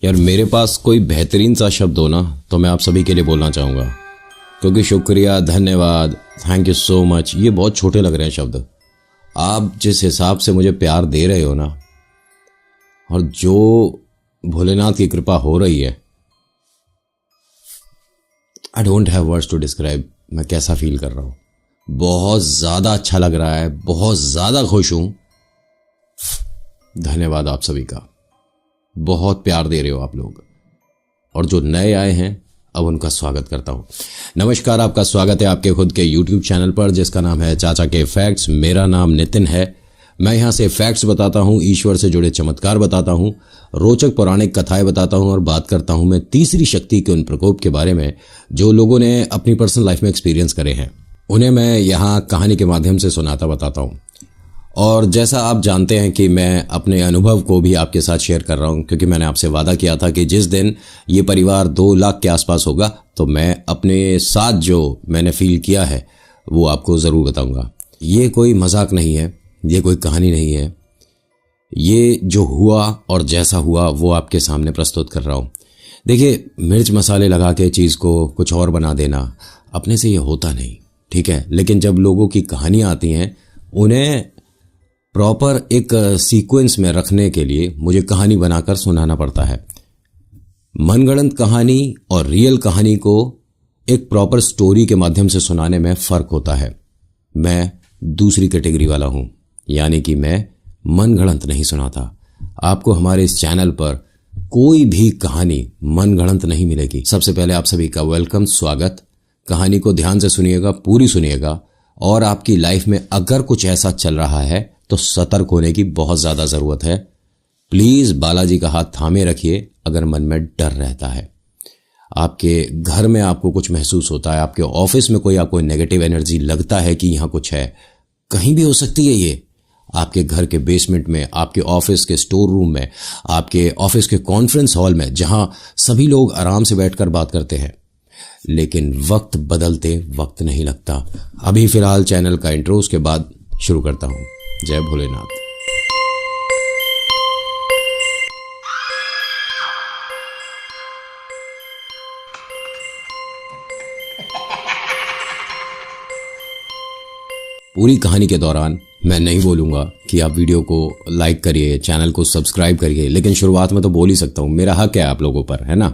यार मेरे पास कोई बेहतरीन सा शब्द हो ना तो मैं आप सभी के लिए बोलना चाहूँगा, क्योंकि शुक्रिया, धन्यवाद, थैंक यू सो मच ये बहुत छोटे लग रहे हैं शब्द। आप जिस हिसाब से मुझे प्यार दे रहे हो ना, और जो भोलेनाथ की कृपा हो रही है, I don't have words to describe मैं कैसा फील कर रहा हूँ। बहुत ज़्यादा अच्छा लग रहा है, बहुत ज़्यादा खुश हूँ। धन्यवाद आप सभी का, बहुत प्यार दे रहे हो आप लोग। और जो नए आए हैं अब उनका स्वागत करता हूं। नमस्कार, आपका स्वागत है आपके खुद के YouTube चैनल पर जिसका नाम है चाचा के फैक्ट्स। मेरा नाम नितिन है। मैं यहां से फैक्ट्स बताता हूं, ईश्वर से जुड़े चमत्कार बताता हूं, रोचक पौराणिक कथाएं बताता हूं और बात करता हूं मैं तीसरी शक्ति के उन प्रकोप के बारे में जो लोगों ने अपनी पर्सनल लाइफ में एक्सपीरियंस करे हैं। उन्हें मैं यहाँ कहानी के माध्यम से सुनाता बताता हूँ। और जैसा आप जानते हैं कि मैं अपने अनुभव को भी आपके साथ शेयर कर रहा हूं, क्योंकि मैंने आपसे वादा किया था कि जिस दिन ये परिवार 2 लाख के आसपास होगा तो मैं अपने साथ जो मैंने फील किया है वो आपको ज़रूर बताऊंगा। ये कोई मजाक नहीं है, ये कोई कहानी नहीं है, ये जो हुआ और जैसा हुआ वो आपके सामने प्रस्तुत कर रहा हूँ। देखिए, मिर्च मसाले लगा के चीज़ को कुछ और बना देना अपने से ये होता नहीं, ठीक है। लेकिन जब लोगों की कहानियाँ आती हैं उन्हें प्रॉपर एक सीक्वेंस में रखने के लिए मुझे कहानी बनाकर सुनाना पड़ता है। मनगढ़ंत कहानी और रियल कहानी को एक प्रॉपर स्टोरी के माध्यम से सुनाने में फ़र्क होता है। मैं दूसरी कैटेगरी वाला हूं, यानी कि मैं मनगढ़ंत नहीं सुनाता। आपको हमारे इस चैनल पर कोई भी कहानी मनगढ़ंत नहीं मिलेगी। सबसे पहले आप सभी का वेलकम, स्वागत। कहानी को ध्यान से सुनिएगा, पूरी सुनिएगा। और आपकी लाइफ में अगर कुछ ऐसा चल रहा है तो सतर्क होने की बहुत ज़्यादा ज़रूरत है। प्लीज़ बालाजी का हाथ थामे रखिए अगर मन में डर रहता है। आपके घर में आपको कुछ महसूस होता है, आपके ऑफिस में कोई आपको नेगेटिव एनर्जी लगता है कि यहाँ कुछ है, कहीं भी हो सकती है ये। आपके घर के बेसमेंट में, आपके ऑफिस के स्टोर रूम में, आपके ऑफिस के कॉन्फ्रेंस हॉल में, जहाँ सभी लोग आराम से बैठकर बात करते हैं। लेकिन वक्त बदलते वक्त नहीं लगता। अभी फ़िलहाल चैनल का इंट्रो, उसके बाद शुरू करता हूँ। जय भोलेनाथ। पूरी कहानी के दौरान मैं नहीं बोलूंगा कि आप वीडियो को लाइक करिए, चैनल को सब्सक्राइब करिए, लेकिन शुरुआत में तो बोल ही सकता हूँ, मेरा हक है आप लोगों पर, है ना।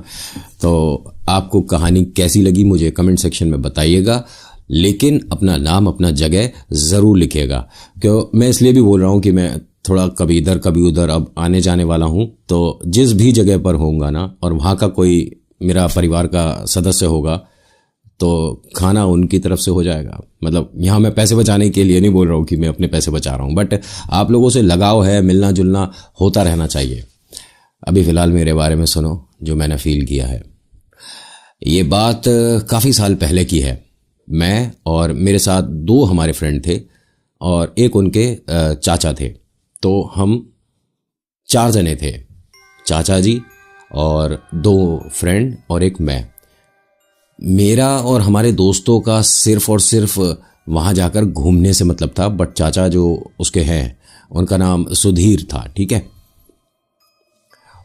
तो आपको कहानी कैसी लगी मुझे कमेंट सेक्शन में बताइएगा, लेकिन अपना नाम, अपना जगह ज़रूर लिखिएगा। क्यों मैं इसलिए भी बोल रहा हूँ कि मैं थोड़ा कभी इधर कभी उधर अब आने जाने वाला हूँ, तो जिस भी जगह पर होऊंगा ना और वहाँ का कोई मेरा परिवार का सदस्य होगा तो खाना उनकी तरफ से हो जाएगा। मतलब यहाँ मैं पैसे बचाने के लिए नहीं बोल रहा हूँ कि मैं अपने पैसे बचा रहा हूँ, बट आप लोगों से लगाव है, मिलना जुलना होता रहना चाहिए। अभी फ़िलहाल मेरे बारे में सुनो जो मैंने फील किया है। ये बात काफ़ी साल पहले की है। मैं और मेरे साथ 2 हमारे फ्रेंड थे और एक उनके चाचा थे। तो हम 4 जने थे, चाचा जी और 2 फ्रेंड और एक मैं। मेरा और हमारे दोस्तों का सिर्फ और सिर्फ वहाँ जाकर घूमने से मतलब था, बट चाचा जो उसके हैं उनका नाम सुधीर था, ठीक है।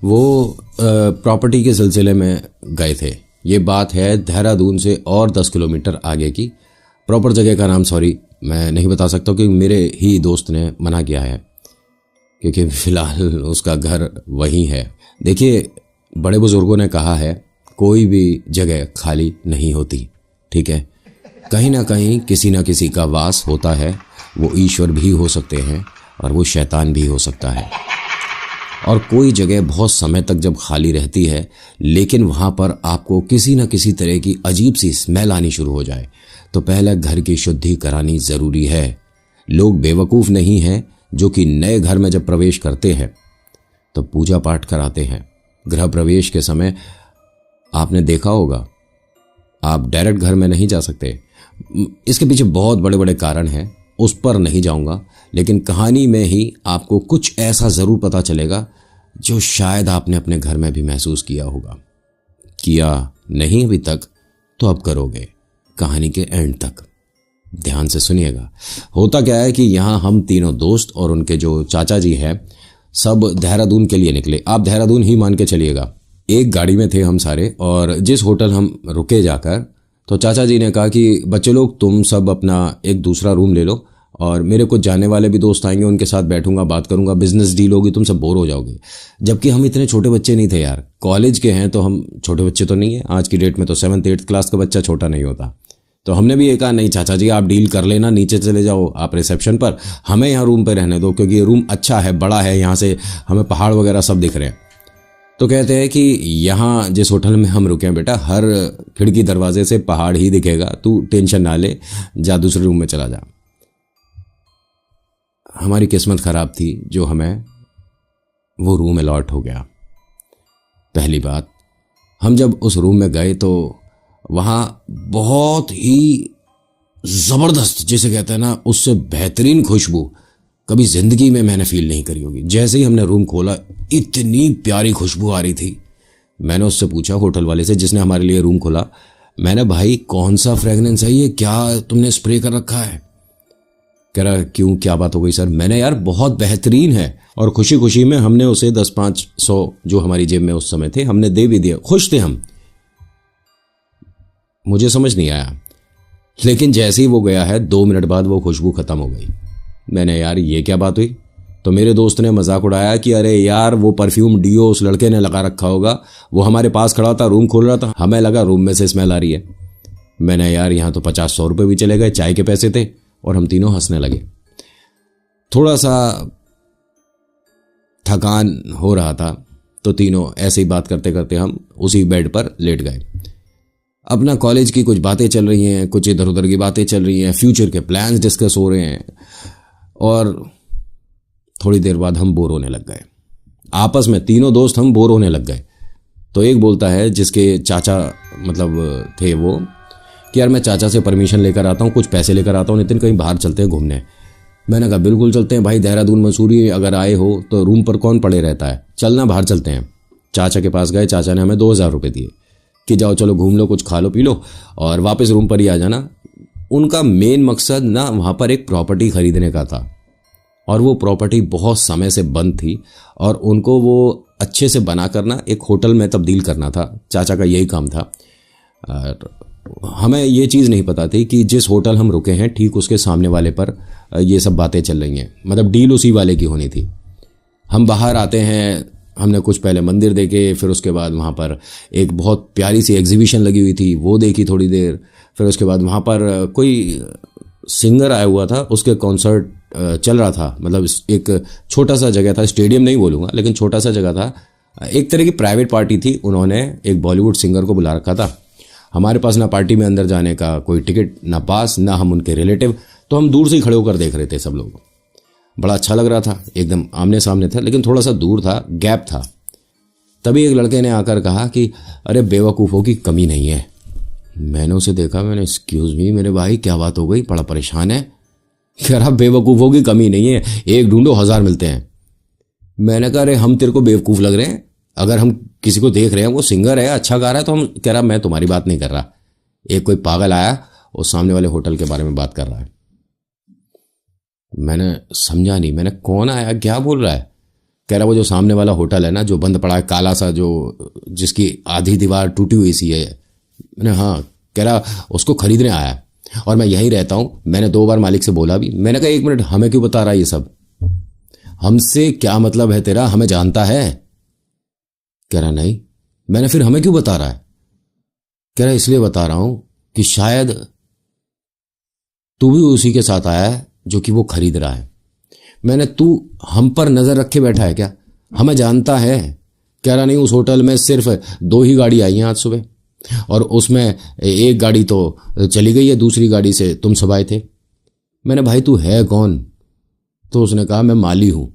वो प्रॉपर्टी के सिलसिले में गए थे। ये बात है देहरादून से और 10 किलोमीटर आगे की। प्रॉपर जगह का नाम सॉरी मैं नहीं बता सकता क्योंकि मेरे ही दोस्त ने मना किया है, क्योंकि फ़िलहाल उसका घर वहीं है। देखिए, बड़े बुजुर्गों ने कहा है कोई भी जगह खाली नहीं होती, ठीक है। कहीं ना कहीं किसी ना किसी का वास होता है। वो ईश्वर भी हो सकते हैं और वो शैतान भी हो सकता है। और कोई जगह बहुत समय तक जब खाली रहती है लेकिन वहाँ पर आपको किसी न किसी तरह की अजीब सी स्मेल आनी शुरू हो जाए तो पहले घर की शुद्धि करानी ज़रूरी है। लोग बेवकूफ़ नहीं हैं जो कि नए घर में जब प्रवेश करते हैं तो पूजा पाठ कराते हैं। गृह प्रवेश के समय आपने देखा होगा, आप डायरेक्ट घर में नहीं जा सकते। इसके पीछे बहुत बड़े बड़े कारण हैं, उस पर नहीं जाऊंगा, लेकिन कहानी में ही आपको कुछ ऐसा ज़रूर पता चलेगा जो शायद आपने अपने घर में भी महसूस किया होगा। किया नहीं अभी तक तो अब करोगे। कहानी के एंड तक ध्यान से सुनिएगा। होता क्या है कि यहाँ हम तीनों दोस्त और उनके जो चाचा जी हैं सब देहरादून के लिए निकले। आप देहरादून ही मान के चलिएगा, एक गाड़ी में थे हम सारे, और जिस होटल हम रुके जाकर, तो चाचा जी ने कहा कि बच्चे लोग तुम सब अपना एक दूसरा रूम ले लो, और मेरे कुछ जाने वाले भी दोस्त आएंगे, उनके साथ बैठूंगा, बात करूंगा, बिजनेस डील होगी, तुम सब बोर हो जाओगे। जबकि हम इतने छोटे बच्चे नहीं थे यार, कॉलेज के हैं तो हम छोटे बच्चे तो नहीं है। आज की डेट में तो 7th 8th क्लास का बच्चा छोटा नहीं होता। तो हमने भी ये कहा, नहीं चाचा जी आप डील कर लेना, नीचे चले जाओ आप रिसेप्शन पर, हमें यहाँ रूम पे रहने दो, क्योंकि ये रूम अच्छा है, बड़ा है, यहाँ से हमें पहाड़ वगैरह सब दिख रहे हैं। तो कहते हैं कि यहाँ जिस होटल में हम रुके हैं बेटा, हर खिड़की दरवाजे से पहाड़ ही दिखेगा, तू टेंशन ना ले, जा दूसरे रूम में चला जा। हमारी किस्मत ख़राब थी जो हमें वो रूम अलॉट हो गया। पहली बात, हम जब उस रूम में गए तो वहाँ बहुत ही ज़बरदस्त, जिसे कहते हैं ना, उससे बेहतरीन खुशबू कभी ज़िंदगी में मैंने फील नहीं करी होगी। जैसे ही हमने रूम खोला, इतनी प्यारी खुशबू आ रही थी। मैंने उससे पूछा, होटल वाले से जिसने हमारे लिए रूम खोला, मैंने भाई कौन सा फ्रेगनेंस है ये, क्या तुमने स्प्रे कर रखा है? कह रहा क्यों, क्या बात हो गई सर? मैंने यार बहुत बेहतरीन है, और खुशी खुशी में हमने उसे 10-500 जो हमारी जेब में उस समय थे हमने दे भी दिया। खुश थे हम। मुझे समझ नहीं आया, लेकिन जैसे ही वो गया है 2 मिनट बाद वो खुशबू खत्म हो गई। मैंने यार ये क्या बात हुई? तो मेरे दोस्त ने मजाक उड़ाया कि अरे यार वो परफ्यूम डीओ उस लड़के ने लगा रखा होगा, वो हमारे पास खड़ा था, रूम खोल रहा था, हमें लगा रूम में से स्मेल आ रही है। मैंने यार यहाँ तो 50-100 रुपये भी चले गए, चाय के पैसे थे, और हम तीनों हंसने लगे। थोड़ा सा थकान हो रहा था, तो तीनों ऐसे ही बात करते करते हम उसी बेड पर लेट गए। अपना कॉलेज की कुछ बातें चल रही हैं, कुछ इधर उधर की बातें चल रही हैं, फ्यूचर के प्लान्स डिस्कस हो रहे हैं, और थोड़ी देर बाद हम बोर होने लग गए। आपस में तीनों दोस्त हम बोर होने लग गए। तो एक बोलता है, जिसके चाचा मतलब थे वो, कि यार मैं चाचा से परमिशन लेकर आता हूँ, कुछ पैसे लेकर आता हूँ, नितिन कहीं बाहर चलते हैं घूमने। मैंने कहा बिल्कुल चलते हैं भाई, देहरादून मसूरी अगर आए हो तो रूम पर कौन पड़े रहता है, चलना बाहर चलते हैं। चाचा के पास गए, चाचा ने हमें 2000 रुपये दिए कि जाओ चलो घूम लो, कुछ खा लो पी लो, और वापस रूम पर ही आ जाना। उनका मेन मकसद ना वहाँ पर एक प्रॉपर्टी खरीदने का था, और वो प्रॉपर्टी बहुत समय से बंद थी, और उनको वो अच्छे से बना करना एक होटल में तब्दील करना था। चाचा का यही काम था। और हमें ये चीज़ नहीं पता थी कि जिस होटल हम रुके हैं ठीक उसके सामने वाले पर ये सब बातें चल रही हैं, मतलब डील उसी वाले की होनी थी। हम बाहर आते हैं, हमने कुछ पहले मंदिर देखे, फिर उसके बाद वहाँ पर एक बहुत प्यारी सी एग्जीबिशन लगी हुई थी, वो देखी थोड़ी देर। फिर उसके बाद वहाँ पर कोई सिंगर आया हुआ था, उसके कॉन्सर्ट चल रहा था, मतलब एक छोटा सा जगह था, स्टेडियम नहीं बोलूँगा, लेकिन छोटा सा जगह था, एक तरह की प्राइवेट पार्टी थी। उन्होंने एक बॉलीवुड सिंगर को बुला रखा था। हमारे पास ना पार्टी में अंदर जाने का कोई टिकट, ना पास, ना हम उनके रिलेटिव, तो हम दूर से ही खड़े होकर देख रहे थे सब लोग। बड़ा अच्छा लग रहा था, एकदम आमने सामने था, लेकिन थोड़ा सा दूर था, गैप था। तभी एक लड़के ने आकर कहा कि अरे बेवकूफ़ों की कमी नहीं है। मैंने उसे देखा, मैंने एक्सक्यूज़ मी मेरे भाई क्या बात हो गई, बड़ा परेशान है। कह रहा बेवकूफ़ों की कमी नहीं है, एक ढूंढो 1000 मिलते हैं। मैंने कहा अरे हम तेरे को बेवकूफ़ लग रहे हैं? अगर हम किसी को देख रहे हैं वो सिंगर है, अच्छा गा रहा है, तो हम, कह रहा मैं तुम्हारी बात नहीं कर रहा, एक कोई पागल आया और सामने वाले होटल के बारे में बात कर रहा है। मैंने समझा नहीं, मैंने कौन आया, क्या बोल रहा है? कह रहा वो जो सामने वाला होटल है ना, जो बंद पड़ा है, काला सा, जो जिसकी आधी दीवार टूटी हुई सी है। मैंने हाँ। कह रहा उसको खरीदने आया और मैं यहीं रहता हूँ। मैंने 2 बार मालिक से बोला भी। मैंने कहा 1 मिनट, हमें क्यों बता रहा है ये सब? हमसे क्या मतलब है तेरा, हमें जानता है? कह रहा नहीं। मैंने फिर हमें क्यों बता रहा है? कह रहा इसलिए बता रहा हूं कि शायद तू भी उसी के साथ आया है जो कि वो खरीद रहा है। मैंने, तू हम पर नजर रखे बैठा है क्या? हमें जानता है? कह रहा नहीं, उस होटल में सिर्फ 2 ही गाड़ी आई हैं आज सुबह, और उसमें एक गाड़ी तो चली गई है, दूसरी गाड़ी से तुम सब आए थे। मैंने भाई तू है कौन? तो उसने कहा मैं माली हूं।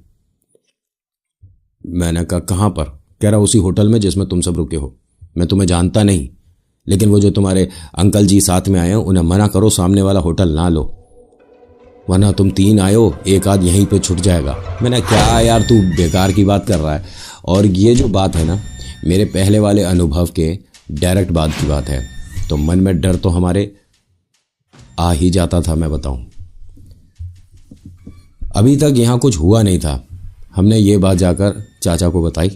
मैंने कहा कहां पर? कह रहा उसी होटल में जिसमें तुम सब रुके हो। मैं तुम्हें जानता नहीं, लेकिन वो जो तुम्हारे अंकल जी साथ में आए हैं उन्हें मना करो सामने वाला होटल ना लो, वरना तुम 3 आयो, एक आध यहीं पे छूट जाएगा। मैंने क्या यार तू बेकार की बात कर रहा है। और ये जो बात है ना, मेरे पहले वाले अनुभव के डायरेक्ट बात की बात है, तो मन में डर तो हमारे आ ही जाता था। मैं बताऊं, अभी तक यहाँ कुछ हुआ नहीं था। हमने ये बात जाकर चाचा को बताई,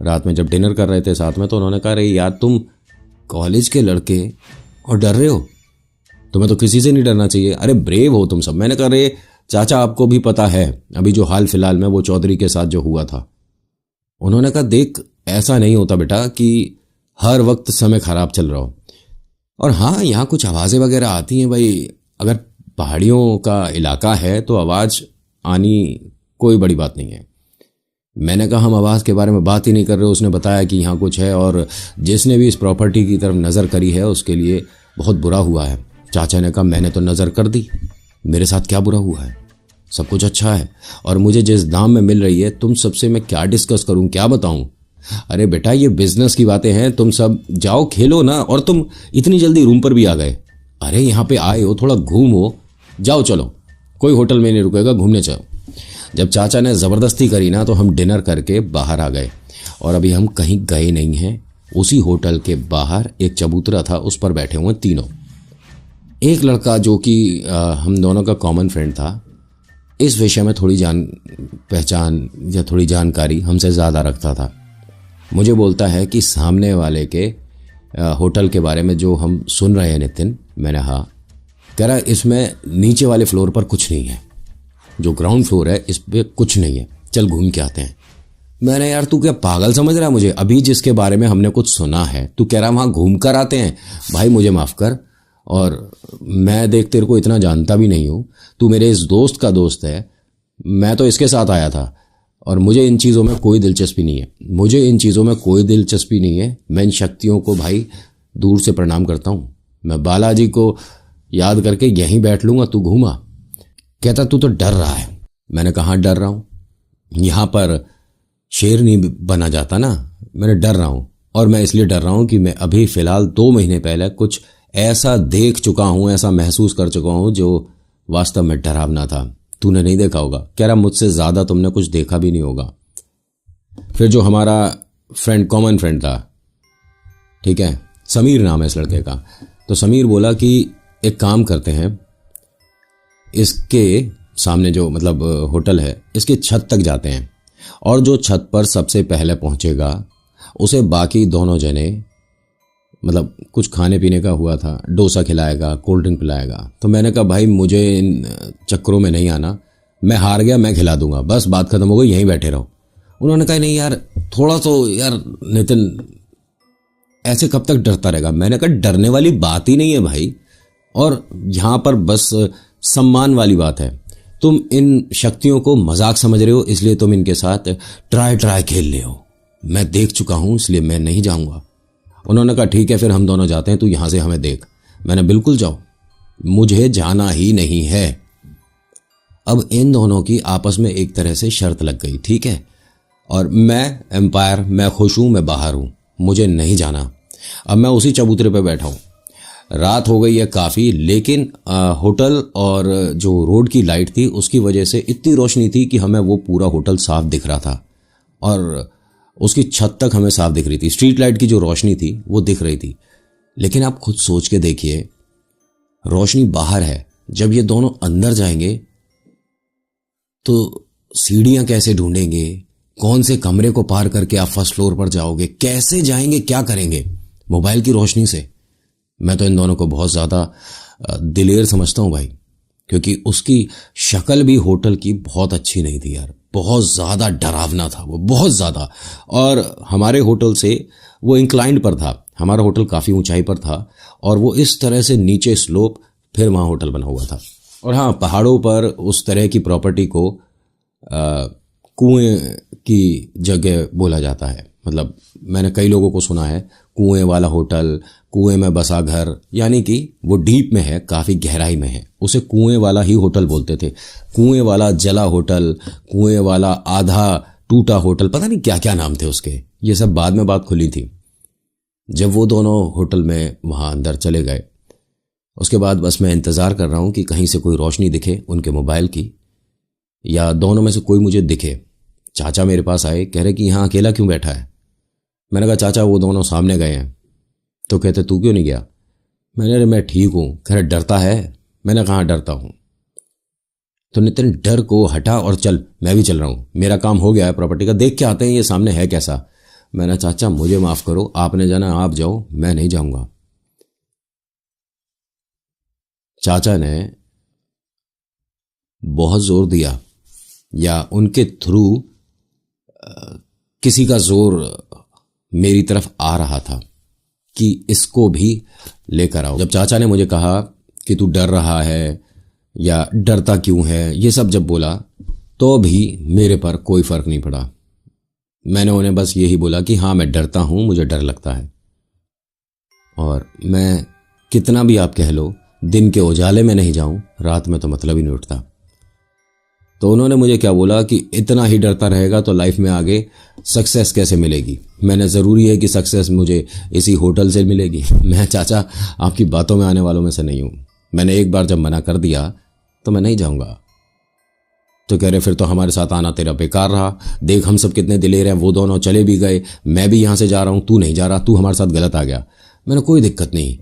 रात में जब डिनर कर रहे थे साथ में, तो उन्होंने कहा, अरे यार तुम कॉलेज के लड़के और डर रहे हो, तुम्हें तो किसी से नहीं डरना चाहिए, अरे ब्रेव हो तुम सब। मैंने कहा, अरे चाचा आपको भी पता है अभी जो हाल फिलहाल में वो चौधरी के साथ जो हुआ था। उन्होंने कहा, देख ऐसा नहीं होता बेटा कि हर वक्त समय खराब चल रहा हो। और हाँ, यहाँ कुछ आवाज़ें वगैरह आती हैं भाई, अगर पहाड़ियों का इलाका है तो आवाज़ आनी कोई बड़ी बात नहीं है। मैंने कहा, हम आवाज़ के बारे में बात ही नहीं कर रहे। उसने बताया कि यहाँ कुछ है और जिसने भी इस प्रॉपर्टी की तरफ नज़र करी है उसके लिए बहुत बुरा हुआ है। चाचा ने कहा, मैंने तो नज़र कर दी, मेरे साथ क्या बुरा हुआ है, सब कुछ अच्छा है और मुझे जिस दाम में मिल रही है, तुम सबसे मैं क्या डिस्कस करूं, क्या बताऊं। अरे बेटा ये बिजनेस की बातें हैं, तुम सब जाओ खेलो ना, और तुम इतनी जल्दी रूम पर भी आ गए। अरे यहाँ पे आए हो, थोड़ा घूमो, जाओ चलो, कोई होटल में नहीं रुकेगा, घूमने चलो। जब चाचा ने ज़बरदस्ती करी ना तो हम डिनर करके बाहर आ गए और अभी हम कहीं गए नहीं हैं। उसी होटल के बाहर एक चबूतरा था, उस पर बैठे हुए तीनों। एक लड़का जो कि हम दोनों का कॉमन फ्रेंड था, इस विषय में थोड़ी जान पहचान या थोड़ी जानकारी हमसे ज़्यादा रखता था। मुझे बोलता है कि सामने वाले के होटल के बारे में जो हम सुन रहे हैं नितिन। मैंने हाँ। कह रहा इसमें नीचे वाले फ्लोर पर कुछ नहीं है, जो ग्राउंड फ्लोर है इस पे कुछ नहीं है, चल घूम के आते हैं। मैंने, यार तू क्या पागल समझ रहा है मुझे, अभी जिसके बारे में हमने कुछ सुना है तू कह रहा वहाँ घूम कर आते हैं। भाई मुझे माफ़ कर, और मैं देख तेरे को इतना जानता भी नहीं हूँ, तू मेरे इस दोस्त का दोस्त है, मैं तो इसके साथ आया था और मुझे इन चीज़ों में कोई दिलचस्पी नहीं है, मुझे इन चीज़ों में कोई दिलचस्पी नहीं है। मैं इन शक्तियों को भाई दूर से प्रणाम करता हूँ, मैं बालाजी को याद करके यहीं बैठ लूँगा, तू घूमा। कहता तू तो डर रहा है। मैंने कहा डर रहा हूँ, यहाँ पर शेर नहीं बना जाता ना, मैंने डर रहा हूँ। और मैं इसलिए डर रहा हूँ कि मैं अभी फ़िलहाल 2 महीने पहले कुछ ऐसा देख चुका हूँ, ऐसा महसूस कर चुका हूँ जो वास्तव में डरावना था। तूने नहीं देखा होगा। कह रहा मुझसे ज़्यादा तुमने कुछ देखा भी नहीं होगा। फिर जो हमारा फ्रेंड, कॉमन फ्रेंड था, ठीक है, समीर नाम है इस लड़के का, तो समीर बोला कि एक काम करते हैं, इसके सामने जो मतलब होटल है, इसके छत तक जाते हैं और जो छत पर सबसे पहले पहुंचेगा उसे बाकी दोनों जने, मतलब कुछ खाने पीने का हुआ था, डोसा खिलाएगा, कोल्ड ड्रिंक पिलाएगा। तो मैंने कहा भाई मुझे इन चक्करों में नहीं आना, मैं हार गया, मैं खिला दूंगा, बस बात खत्म हो गई, यहीं बैठे रहो। उन्होंने कहा नहीं यार थोड़ा तो यार नितिन ऐसे कब तक डरता रहेगा। मैंने कहा डरने वाली बात ही नहीं है भाई, और यहाँ पर बस सम्मान वाली बात है। तुम इन शक्तियों को मजाक समझ रहे हो, इसलिए तुम इनके साथ ट्राई खेल रहे हो। मैं देख चुका हूँ इसलिए मैं नहीं जाऊँगा। उन्होंने कहा ठीक है फिर हम दोनों जाते हैं, तू यहाँ से हमें देख। मैंने बिल्कुल जाओ, मुझे जाना ही नहीं है। अब इन दोनों की आपस में एक तरह से शर्त लग गई, ठीक है, और मैं एम्पायर, मैं खुश हूँ, मैं बाहर हूँ, मुझे नहीं जाना। अब मैं उसी चबूतरे पे बैठा हूँ, रात हो गई है काफ़ी, लेकिन होटल और जो रोड की लाइट थी उसकी वजह से इतनी रोशनी थी कि हमें वो पूरा होटल साफ दिख रहा था और उसकी छत तक हमें साफ दिख रही थी। स्ट्रीट लाइट की जो रोशनी थी वो दिख रही थी, लेकिन आप खुद सोच के देखिए, रोशनी बाहर है, जब ये दोनों अंदर जाएंगे तो सीढ़ियां कैसे ढूंढेंगे, कौन से कमरे को पार करके आप फर्स्ट फ्लोर पर जाओगे, कैसे जाएंगे, क्या करेंगे मोबाइल की रोशनी से। मैं तो इन दोनों को बहुत ज़्यादा दिलेर समझता हूँ भाई, क्योंकि उसकी शक्ल भी होटल की बहुत अच्छी नहीं थी यार, बहुत ज़्यादा डरावना था वो, बहुत ज़्यादा। और हमारे होटल से वो इंक्लाइंड पर था, हमारा होटल काफ़ी ऊंचाई पर था और वो इस तरह से नीचे स्लोप, फिर वहाँ होटल बना हुआ था। और हाँ, पहाड़ों पर उस तरह की प्रॉपर्टी को कुएं की जगह बोला जाता है। मतलब मैंने कई लोगों को सुना है कुएं वाला होटल, कुएं में बसा घर, यानी कि वो डीप में है, काफ़ी गहराई में है, उसे कुएं वाला ही होटल बोलते थे। कुएं वाला जला होटल, कुएं वाला आधा टूटा होटल, पता नहीं क्या क्या नाम थे उसके, ये सब बाद में बात खुली थी। जब वो दोनों होटल में वहाँ अंदर चले गए, उसके बाद बस मैं इंतज़ार कर रहा हूँ कि कहीं से कोई रोशनी दिखे उनके मोबाइल की, या दोनों में से कोई मुझे दिखे। चाचा मेरे पास आए, कह रहे कि यहाँ अकेला क्यों बैठा है। मैंने कहा चाचा वो दोनों सामने गए हैं। तो कहते तू क्यों नहीं गया। मैंने, अरे मैं ठीक हूँ। कह रहे डरता है। मैंने कहा डरता हूँ। तो नितिन डर को हटा और चल, मैं भी चल रहा हूँ, मेरा काम हो गया है प्रॉपर्टी का, देख के आते हैं ये सामने है कैसा। मैंने चाचा मुझे माफ़ करो, आपने जाना आप जाओ, मैं नहीं जाऊंगा। चाचा ने बहुत जोर दिया, या उनके थ्रू किसी का जोर मेरी तरफ आ रहा था कि इसको भी लेकर आओ। जब चाचा ने मुझे कहा कि तू डर रहा है या डरता क्यों है, ये सब जब बोला तो भी मेरे पर कोई फर्क नहीं पड़ा। मैंने उन्हें बस यही बोला कि हाँ मैं डरता हूं, मुझे डर लगता है, और मैं कितना भी आप कह लो दिन के उजाले में नहीं जाऊं, रात में तो मतलब ही नहीं उठता। तो उन्होंने मुझे क्या बोला कि इतना ही डरता रहेगा तो लाइफ में आगे सक्सेस कैसे मिलेगी। मैंने ज़रूरी है कि सक्सेस मुझे इसी होटल से मिलेगी। मैं चाचा आपकी बातों में आने वालों में से नहीं हूँ। मैंने एक बार जब मना कर दिया तो मैं नहीं जाऊँगा। तो कह रहे फिर तो हमारे साथ आना तेरा बेकार रहा, देख हम सब कितने दिलेर हैं, वो दोनों चले भी गए, मैं भी यहाँ से जा रहा हूँ, तू नहीं जा रहा, तू हमारे साथ गलत आ गया। मैंने कोई दिक्कत नहीं,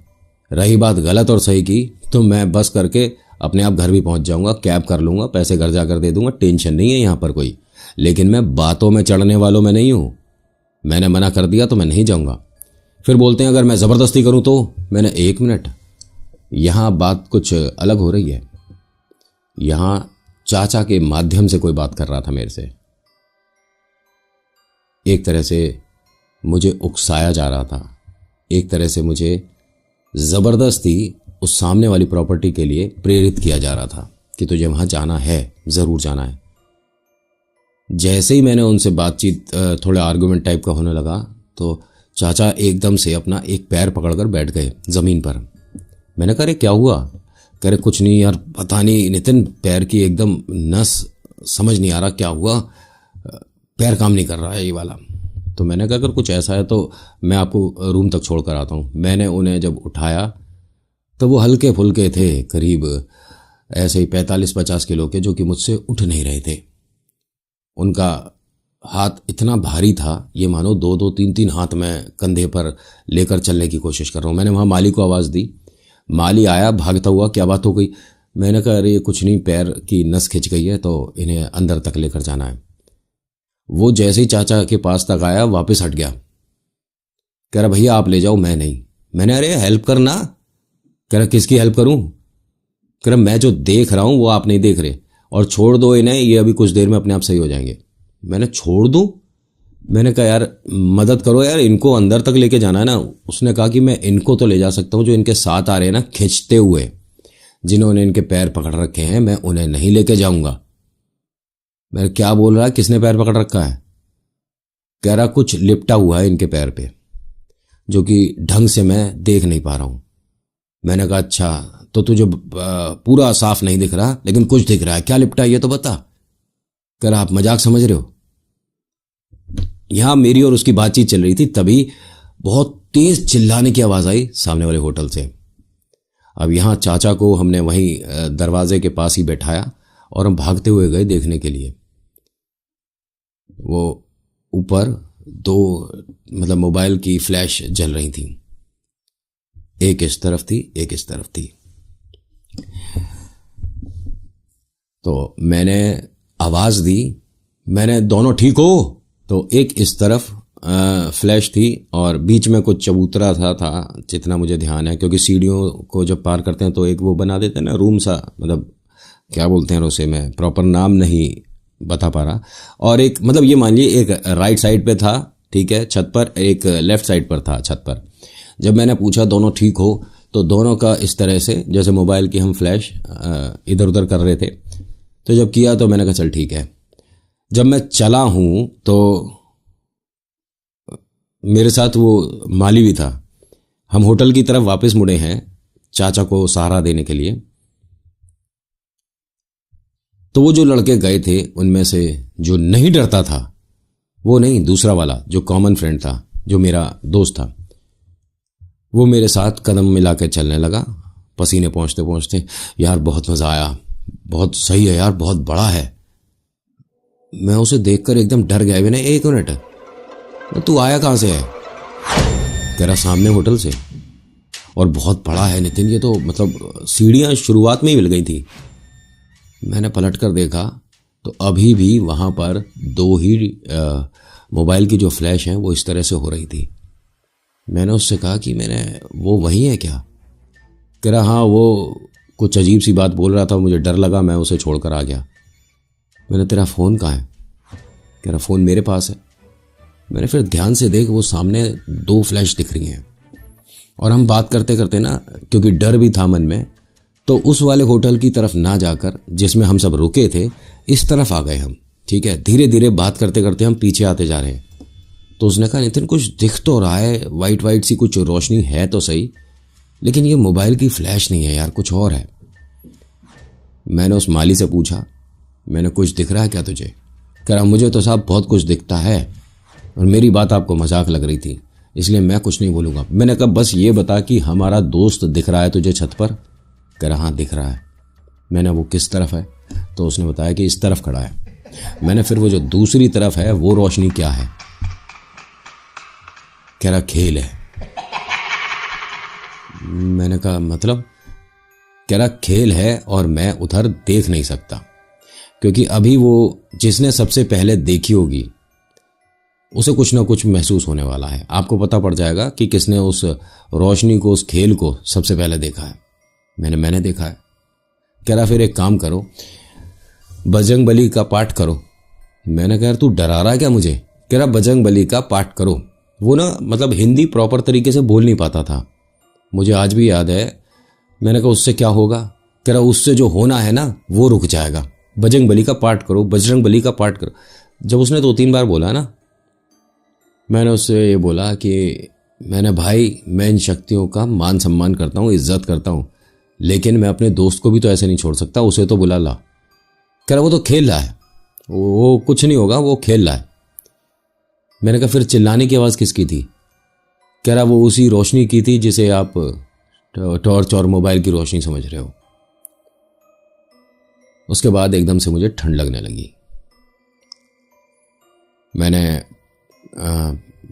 रही बात गलत और सही की तो मैं बस करके अपने आप घर भी पहुंच जाऊंगा, कैब कर लूंगा, पैसे घर जाकर दे दूंगा, टेंशन नहीं है यहाँ पर कोई। लेकिन मैं बातों में चढ़ने वालों में नहीं हूँ। मैंने मना कर दिया तो मैं नहीं जाऊंगा। फिर बोलते हैं अगर मैं ज़बरदस्ती करूँ तो। मैंने 1 मिनट, यहाँ बात कुछ अलग हो रही है। यहाँ चाचा के माध्यम से कोई बात कर रहा था मेरे से, एक तरह से मुझे उकसाया जा रहा था, एक तरह से मुझे ज़बरदस्ती उस सामने वाली प्रॉपर्टी के लिए प्रेरित किया जा रहा था कि तुझे वहां जाना है, ज़रूर जाना है। जैसे ही मैंने उनसे बातचीत थोड़ा आर्गुमेंट टाइप का होने लगा तो चाचा एकदम से अपना एक पैर पकड़कर बैठ गए ज़मीन पर। मैंने कहा अरे क्या हुआ? कह रहे कुछ नहीं यार, पता नहीं नितिन, पैर की एकदम नस समझ नहीं आ रहा क्या हुआ, पैर काम नहीं कर रहा है ये वाला। तो मैंने कहा अगर कुछ ऐसा है तो मैं आपको रूम तक छोड़ कर आता हूँ। मैंने उन्हें जब उठाया तो वो हल्के फुल्के थे, करीब ऐसे ही 45-50 किलो के, जो कि मुझसे उठ नहीं रहे थे। उनका हाथ इतना भारी था, ये मानो 2-2, 3-3 हाथ मैं कंधे पर लेकर चलने की कोशिश कर रहा हूँ। मैंने वहाँ माली को आवाज़ दी, माली आया भागता हुआ, क्या बात हो गई? मैंने कहा अरे कुछ नहीं, पैर की नस खिंच गई है तो इन्हें अंदर तक लेकर जाना है। वो जैसे ही चाचा के पास तक आया वापस हट गया, कह रहा भैया आप ले जाओ, मैं नहीं। मैंने अरे हेल्प करना। कह रहा किसकी हेल्प करूं? कह रहा मैं जो देख रहा हूं वो आप नहीं देख रहे, और छोड़ दो इन्हें, ये अभी कुछ देर में अपने आप सही हो जाएंगे। मैंने छोड़ दूं? मैंने कहा यार मदद करो यार, इनको अंदर तक लेके जाना है ना। उसने कहा कि मैं इनको तो ले जा सकता हूं, जो इनके साथ आ रहे हैं ना खींचते हुए, जिन्होंने इनके पैर पकड़ रखे हैं, मैं उन्हें नहीं लेके जाऊंगा। मैं क्या बोल रहा है, किसने पैर पकड़ रखा है? कह रहा कुछ लिपटा हुआ है इनके पैर पे, जो कि ढंग से मैं देख नहीं पा रहा हूं। मैंने कहा अच्छा, तो तुझे पूरा साफ नहीं दिख रहा लेकिन कुछ दिख रहा है, क्या लिपटा ये तो बता। कह रहा आप मजाक समझ रहे हो? यहां मेरी और उसकी बातचीत चल रही थी, तभी बहुत तेज चिल्लाने की आवाज आई सामने वाले होटल से। अब यहां चाचा को हमने वहीं दरवाजे के पास ही बैठाया और हम भागते हुए गए देखने के लिए। वो ऊपर 2 मतलब मोबाइल की फ्लैश जल रही थी, एक इस तरफ थी एक इस तरफ थी। तो मैंने आवाज दी, मैंने दोनों ठीक हो? तो एक इस तरफ फ्लैश थी और बीच में कुछ चबूतरा था जितना मुझे ध्यान है, क्योंकि सीढ़ियों को जब पार करते हैं तो एक वो बना देते हैं ना रूम सा, मतलब क्या बोलते हैं उसे, मैं प्रॉपर नाम नहीं बता पा रहा। और एक मतलब ये मान लिए एक राइट साइड पे था, ठीक है, छत पर, एक लेफ्ट साइड पर था छत पर। जब मैंने पूछा दोनों ठीक हो, तो दोनों का इस तरह से जैसे मोबाइल की हम फ्लैश इधर उधर कर रहे थे, तो जब किया तो मैंने कहा चल ठीक है। जब मैं चला हूं तो मेरे साथ वो माली भी था। हम होटल की तरफ वापस मुड़े हैं चाचा को सहारा देने के लिए। तो वो जो लड़के गए थे उनमें से जो नहीं डरता था, वो नहीं, दूसरा वाला जो कॉमन फ्रेंड था, जो मेरा दोस्त था, वो मेरे साथ कदम मिला के चलने लगा, पसीने पहुंचते पहुंचते। यार बहुत मजा आया, बहुत सही है यार, बहुत बड़ा है। मैं उसे देखकर एकदम डर गया। मैंने 1 मिनट, तू आया कहां से है? कह रहा सामने होटल से, और बहुत बड़ा है नितिन, ये तो मतलब सीढ़ियां शुरुआत में ही मिल गई थी। मैंने पलट कर देखा तो अभी भी वहां पर 2 ही मोबाइल की जो फ्लैश है वो इस तरह से हो रही थी। मैंने उससे कहा कि वो वही है क्या? कह रहा हाँ, वो कुछ अजीब सी बात बोल रहा था, मुझे डर लगा, मैं उसे छोड़कर आ गया। मैंने तेरा फ़ोन कहाँ है? कह रहा फ़ोन मेरे पास है। मैंने फिर ध्यान से देख, वो सामने 2 फ्लैश दिख रही हैं। और हम बात करते करते ना, क्योंकि डर भी था मन में, तो उस वाले होटल की तरफ ना जाकर जिसमें हम सब रुके थे, इस तरफ आ गए हम। ठीक है, धीरे धीरे बात करते करते हम पीछे आते जा रहे हैं। तो उसने कहा नितिन, कुछ दिख तो रहा है, वाइट वाइट सी कुछ रोशनी है तो सही, लेकिन ये मोबाइल की फ्लैश नहीं है यार, कुछ और है। मैंने उस माली से पूछा, मैंने कुछ दिख रहा है क्या तुझे? कह रहा मुझे तो साहब बहुत कुछ दिखता है, और मेरी बात आपको मजाक लग रही थी, इसलिए मैं कुछ नहीं बोलूँगा। मैंने कहा बस ये बता कि हमारा दोस्त दिख रहा है तुझे छत पर? कह रहा हाँ दिख रहा है। मैंने वो किस तरफ है? तो उसने बताया कि इस तरफ खड़ा है। मैंने फिर वो जो दूसरी तरफ है वो रोशनी क्या है? कह रहा खेल है। मैंने कहा मतलब? कह रहा खेल है और मैं उधर देख नहीं सकता, क्योंकि अभी वो जिसने सबसे पहले देखी होगी उसे कुछ ना कुछ महसूस होने वाला है। आपको पता पड़ जाएगा कि किसने उस रोशनी को, उस खेल को सबसे पहले देखा है। मैंने देखा है। कह रहा फिर एक काम करो, बजरंगबली का पाठ करो। मैंने कहा तू डरा रहा है क्या मुझे? कह रहा बजरंगबली का पाठ करो। वो ना मतलब हिंदी प्रॉपर तरीके से बोल नहीं पाता था, मुझे आज भी याद है। मैंने कहा उससे क्या होगा? कह रहा उससे जो होना है ना वो रुक जाएगा। बजरंगबली का पाठ करो, बजरंगबली का पाठ करो। जब उसने 2-3 बार बोला ना, मैंने उससे ये बोला कि भाई मैं इन शक्तियों का मान सम्मान करता हूँ, इज्जत करता हूँ, लेकिन मैं अपने दोस्त को भी तो ऐसे नहीं छोड़ सकता, उसे तो बुला ला। कह रहा वो तो खेल रहा है, वो कुछ नहीं होगा, वो खेल रहा है। मैंने कहा फिर चिल्लाने की आवाज़ किसकी थी? कह रहा वो उसी रोशनी की थी जिसे आप टॉर्च और मोबाइल की रोशनी समझ रहे हो। उसके बाद एकदम से मुझे ठंड लगने लगी। मैंने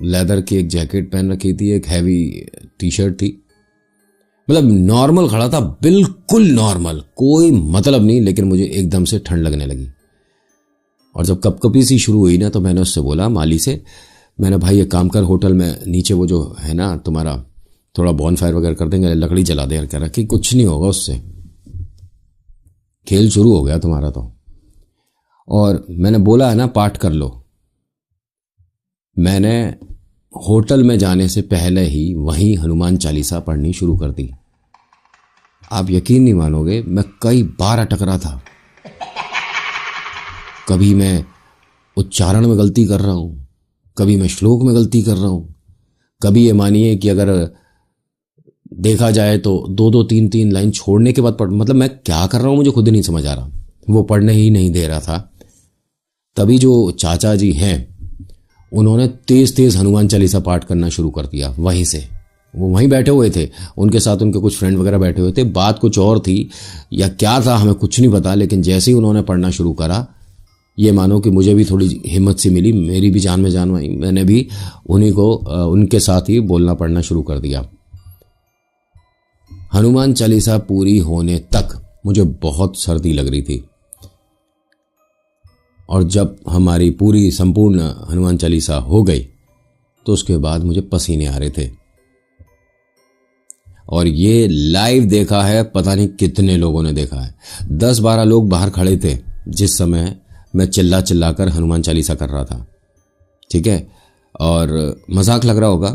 लेदर की एक जैकेट पहन रखी थी, एक हैवी टी-शर्ट थी, मतलब नॉर्मल खड़ा था, बिल्कुल नॉर्मल, कोई मतलब नहीं, लेकिन मुझे एकदम से ठंड लगने लगी। और जब कपकपी सी शुरू हुई ना, तो मैंने उससे बोला, माली से, मैंने भाई एक काम कर, होटल में नीचे वो जो है ना तुम्हारा, थोड़ा बॉनफायर वगैरह कर देंगे, लकड़ी जला दे यार। कह रहा कि कुछ नहीं होगा उससे, खेल शुरू हो गया तुम्हारा तो। और मैंने बोला है ना पाठ कर लो। मैंने होटल में जाने से पहले ही वहीं हनुमान चालीसा पढ़नी शुरू कर दी। आप यकीन नहीं मानोगे, मैं कई बार अटक रहा था। कभी मैं उच्चारण में गलती कर रहा हूं, कभी मैं श्लोक में गलती कर रहा हूं, कभी ये मानिए कि अगर देखा जाए तो 2-2, 3-3 लाइन छोड़ने के बाद मतलब मैं क्या कर रहा हूं मुझे खुद ही नहीं समझ आ रहा। वो पढ़ने ही नहीं दे रहा था। तभी जो चाचा जी हैं उन्होंने तेज तेज हनुमान चालीसा पाठ करना शुरू कर दिया। वहीं से वो वहीं बैठे हुए थे, उनके साथ उनके कुछ फ्रेंड वगैरह बैठे हुए थे। बात कुछ और थी या क्या था हमें कुछ नहीं पता, लेकिन जैसे ही उन्होंने पढ़ना शुरू करा, ये मानो कि मुझे भी थोड़ी हिम्मत सी मिली, मेरी भी जान में जान आई। मैंने भी उन्हीं को उनके साथ ही बोलना पढ़ना शुरू कर दिया। हनुमान चालीसा पूरी होने तक मुझे बहुत सर्दी लग रही थी, और जब हमारी पूरी संपूर्ण हनुमान चालीसा हो गई तो उसके बाद मुझे पसीने आ रहे थे। और ये लाइव देखा है, पता नहीं कितने लोगों ने देखा है। 10-12 लोग बाहर खड़े थे जिस समय मैं चिल्ला चिल्ला कर हनुमान चालीसा कर रहा था। ठीक है, और मजाक लग रहा होगा,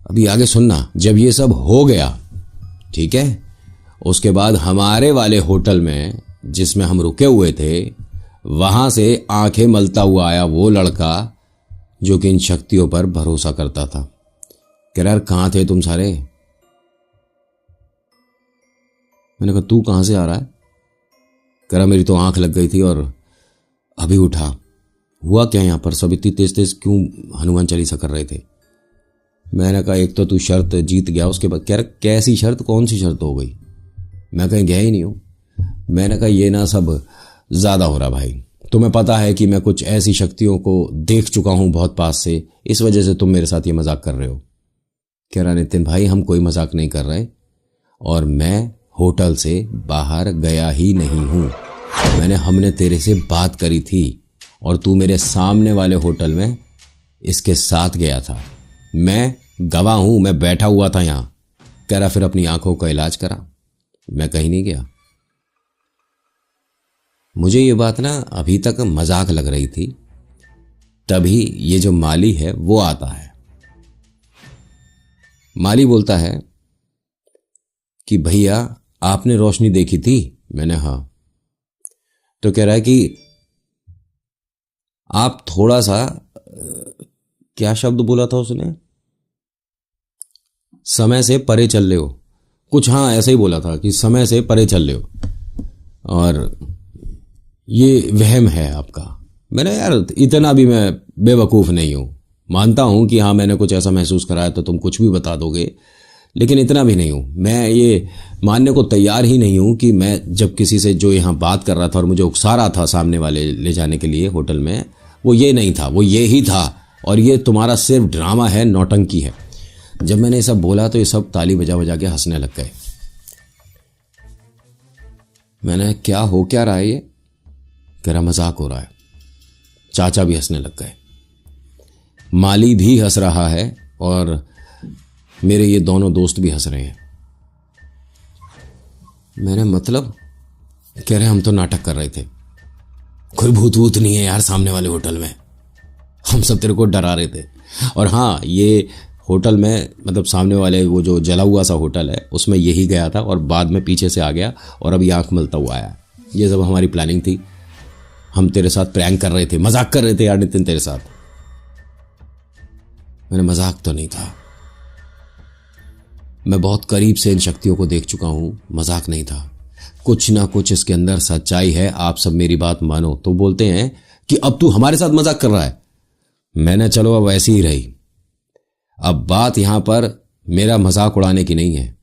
अभी आगे सुनना। जब ये सब हो गया, ठीक है, उसके बाद हमारे वाले होटल में जिसमें हम रुके हुए थे, वहां से आंखें मलता हुआ आया वो लड़का जो कि इन शक्तियों पर भरोसा करता था। कह रहा कहां थे तुम सारे? मैंने कहा तू कहां से आ रहा है? कह रहा मेरी तो आंख लग गई थी और अभी उठा। हुआ क्या यहां पर? सब इतनी तेज तेज क्यों हनुमान चालीसा कर रहे थे? मैंने कहा एक तो तू शर्त जीत गया, उसके बाद कह रहा कैसी शर्त, कौन सी शर्त हो गई? मैं कहीं गया ही नहीं हूं। मैंने कहा ये ना सब ज्यादा हो रहा भाई, तुम्हें पता है कि मैं कुछ ऐसी शक्तियों को देख चुका हूं बहुत पास से, इस वजह से तुम मेरे साथ ये मजाक कर रहे हो। कह रहा नितिन भाई हम कोई मजाक नहीं कर रहे, और मैं होटल से बाहर गया ही नहीं हूं। हमने तेरे से बात करी थी और तू मेरे सामने वाले होटल में इसके साथ गया था। मैं गवाह हूं, मैं बैठा हुआ था यहां। कह रहा फिर अपनी आंखों का इलाज करा। मैं कहीं नहीं गया। मुझे ये बात ना अभी तक मजाक लग रही थी, तभी ये जो माली है वो आता है। माली बोलता है कि भैया आपने रोशनी देखी थी? मैंने हाँ। तो कह रहा है कि आप थोड़ा सा क्या शब्द बोला था उसने, समय से परे चल रहे हो कुछ, हाँ ऐसे ही बोला था कि समय से परे चल रहे हो और ये वहम है आपका। मैंने यार इतना भी मैं बेवकूफ़ नहीं हूँ, मानता हूँ कि हाँ मैंने कुछ ऐसा महसूस कराया तो तुम कुछ भी बता दोगे, लेकिन इतना भी नहीं हूँ। मैं ये मानने को तैयार ही नहीं हूँ कि मैं जब किसी से जो यहाँ बात कर रहा था और मुझे उकसा रहा था सामने वाले ले जाने के लिए होटल में, वो ये नहीं था, वो ये ही था और ये तुम्हारा सिर्फ ड्रामा है, नौटंकी है। जब मैंने ये सब बोला तो ये सब ताली बजा बजा के हंसने लग गए। मैंने क्या हो क्या रहा है ये? कह रहा मजाक हो रहा है। चाचा भी हंसने लग गए, माली भी हंस रहा है और मेरे ये दोनों दोस्त भी हंस रहे हैं। मैंने मतलब? कह रहे हम तो नाटक कर रहे थे, कोई भूत वूत नहीं है यार सामने वाले होटल में, हम सब तेरे को डरा रहे थे। और हाँ ये होटल में मतलब सामने वाले वो जो जला हुआ सा होटल है उसमें यही गया था और बाद में पीछे से आ गया और अभी आंख मलता हुआ आया। ये सब हमारी प्लानिंग थी, हम तेरे साथ प्रैंक कर रहे थे, मजाक कर रहे थे यार नितिन तेरे साथ। मैंने मजाक तो नहीं था, मैं बहुत करीब से इन शक्तियों को देख चुका हूं, मजाक नहीं था, कुछ ना कुछ इसके अंदर सच्चाई है, आप सब मेरी बात मानो। तो बोलते हैं कि अब तू हमारे साथ मजाक कर रहा है। मैंने चलो अब ऐसी ही रही, अब बात यहां पर मेरा मजाक उड़ाने की नहीं है,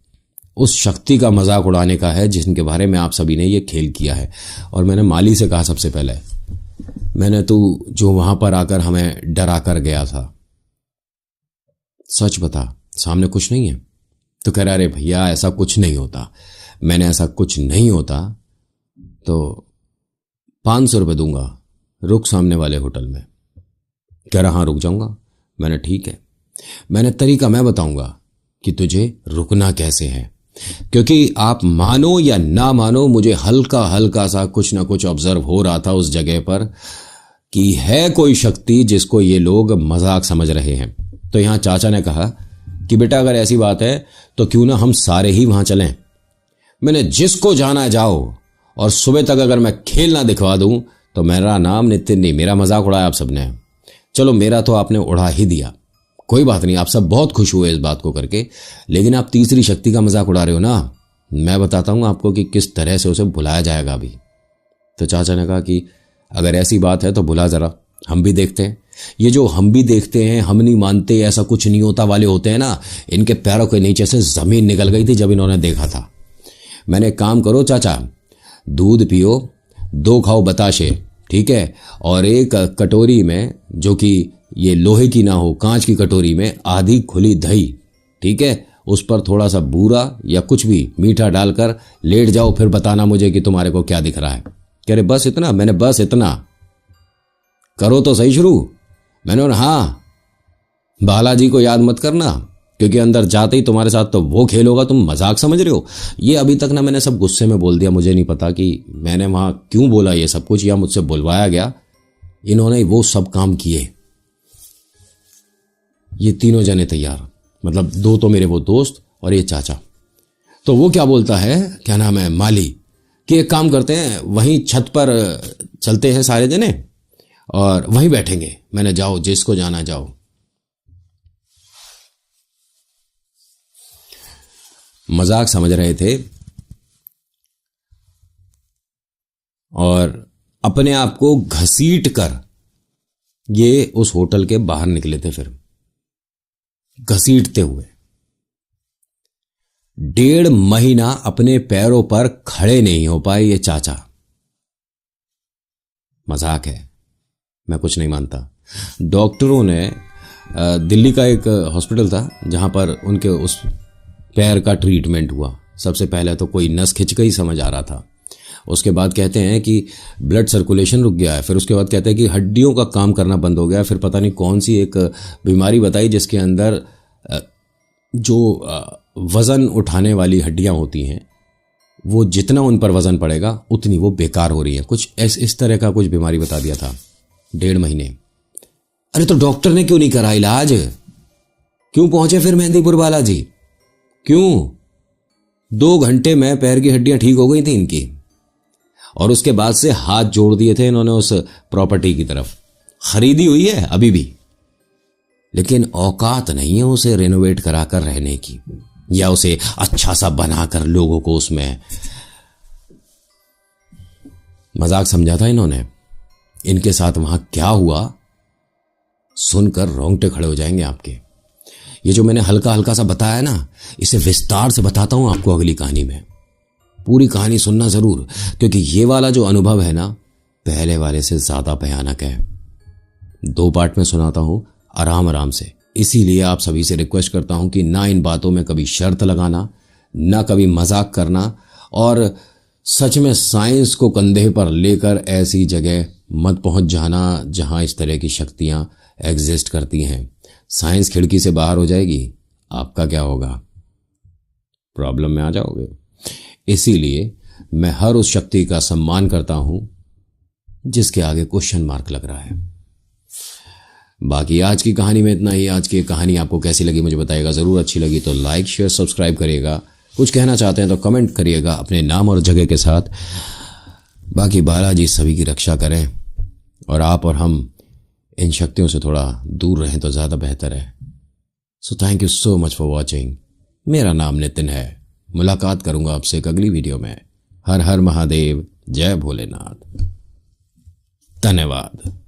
उस शक्ति का मजाक उड़ाने का है जिनके बारे में आप सभी ने ये खेल किया है। और मैंने माली से कहा सबसे पहले, मैंने तू जो वहां पर आकर हमें डरा कर गया था, सच बता सामने कुछ नहीं है? तो कह रहा अरे भैया ऐसा कुछ नहीं होता। मैंने ऐसा कुछ नहीं होता तो 500 रुपये दूंगा, रुक सामने वाले होटल में। कह रहा हाँ रुक जाऊंगा। मैंने ठीक है, मैंने तरीका मैं बताऊंगा कि तुझे रुकना कैसे है, क्योंकि आप मानो या ना मानो मुझे हल्का हल्का सा कुछ ना कुछ ऑब्जर्व हो रहा था उस जगह पर कि है कोई शक्ति जिसको ये लोग मजाक समझ रहे हैं। तो यहां चाचा ने कहा कि बेटा अगर ऐसी बात है तो क्यों ना हम सारे ही वहां चलें। मैंने जिसको जाना है जाओ, और सुबह तक अगर मैं खेल ना दिखवा दूं तो मेरा नाम नितिन नहीं। मेरा मजाक उड़ाया आप सबने, चलो मेरा तो आपने उड़ा ही दिया, कोई बात नहीं, आप सब बहुत खुश हुए इस बात को करके, लेकिन आप तीसरी शक्ति का मजाक उड़ा रहे हो ना। मैं बताता हूं आपको कि किस तरह से उसे बुलाया जाएगा अभी। तो चाचा ने कहा कि अगर ऐसी बात है तो बुला जरा, हम भी देखते हैं। ये जो हम भी देखते हैं, हम नहीं मानते, ऐसा कुछ नहीं होता वाले होते हैं ना, इनके पैरों के नीचे से जमीन निकल गई थी जब इन्होंने देखा था। मैंने काम करो चाचा, दूध पियो, 2 खाओ बताशे, ठीक है, और एक कटोरी में जो कि ये लोहे की ना हो, कांच की कटोरी में आधी खुली दही, ठीक है, उस पर थोड़ा सा बूरा या कुछ भी मीठा डालकर लेट जाओ, फिर बताना मुझे कि तुम्हारे को क्या दिख रहा है। कह रहे बस इतना? मैंने बस इतना, करो तो सही शुरू। मैंने बोला हाँ, बालाजी को याद मत करना, क्योंकि अंदर जाते ही तुम्हारे साथ तो वो खेल होगा, तुम मजाक समझ रहे हो। ये अभी तक ना मैंने सब गुस्से में बोल दिया, मुझे नहीं पता कि मैंने वहां क्यों बोला ये सब कुछ, या मुझसे बुलवाया गया। इन्होंने वो सब काम किए, ये तीनों जने तैयार, मतलब 2 तो मेरे वो दोस्त और ये चाचा। तो वो क्या बोलता है, क्या नाम है, माली, कि एक काम करते हैं वहीं छत पर चलते हैं सारे जने और वहीं बैठेंगे। मैंने जाओ जिसको जाना जाओ। मजाक समझ रहे थे और अपने आप को घसीट कर ये उस होटल के बाहर निकले थे। फिर घसीटते हुए 1.5 महीना अपने पैरों पर खड़े नहीं हो पाए ये चाचा। मजाक है, मैं कुछ नहीं मानता। डॉक्टरों ने दिल्ली का एक हॉस्पिटल था जहां पर उनके उस पैर का ट्रीटमेंट हुआ। सबसे पहले तो कोई नस खिंच गई समझ आ रहा था, उसके बाद कहते हैं कि ब्लड सर्कुलेशन रुक गया है, फिर उसके बाद कहते हैं कि हड्डियों का काम करना बंद हो गया, फिर पता नहीं कौन सी एक बीमारी बताई जिसके अंदर जो वज़न उठाने वाली हड्डियां होती हैं वो जितना उन पर वज़न पड़ेगा उतनी वो बेकार हो रही है। कुछ इस तरह का कुछ बीमारी बता दिया था। 1.5 महीने। अरे तो डॉक्टर ने क्यों नहीं करा इलाज? क्यों पहुंचे फिर मेहंदीपुर बालाजी? क्यों? 2 घंटे में पैर की हड्डियां ठीक हो गई थी इनकी, और उसके बाद से हाथ जोड़ दिए थे इन्होंने उस प्रॉपर्टी की तरफ। खरीदी हुई है अभी भी, लेकिन औकात नहीं है उसे रेनोवेट कराकर रहने की, या उसे अच्छा सा बनाकर लोगों को उसमें। मजाक समझा था इन्होंने। इनके साथ वहां क्या हुआ सुनकर रोंगटे खड़े हो जाएंगे आपके। ये जो मैंने हल्का हल्का सा बताया ना, इसे विस्तार से बताता हूं आपको अगली कहानी में। पूरी कहानी सुनना जरूर, क्योंकि ये वाला जो अनुभव है ना, पहले वाले से ज्यादा भयानक है। 2 पार्ट में सुनाता हूं आराम आराम से। इसीलिए आप सभी से रिक्वेस्ट करता हूं कि ना इन बातों में कभी शर्त लगाना, ना कभी मजाक करना, और सच में साइंस को कंधे पर लेकर ऐसी जगह मत पहुंच जाना जहां इस तरह की शक्तियां एग्जिस्ट करती हैं। साइंस खिड़की से बाहर हो जाएगी, आपका क्या होगा? प्रॉब्लम में आ जाओगे। इसीलिए मैं हर उस शक्ति का सम्मान करता हूं जिसके आगे क्वेश्चन मार्क लग रहा है। बाकी आज की कहानी में इतना ही। आज की कहानी आपको कैसी लगी मुझे बताइएगा जरूर। अच्छी लगी तो लाइक शेयर सब्सक्राइब करिएगा। कुछ कहना चाहते हैं तो कमेंट करिएगा अपने नाम और जगह के साथ। बाकी बालाजी सभी की रक्षा करें, और आप और हम इन शक्तियों से थोड़ा दूर रहें तो ज़्यादा बेहतर है। So thank you so much for watching. मेरा नाम नितिन है। मुलाकात करूंगा आपसे एक अगली वीडियो में। हर हर महादेव, जय भोलेनाथ, धन्यवाद।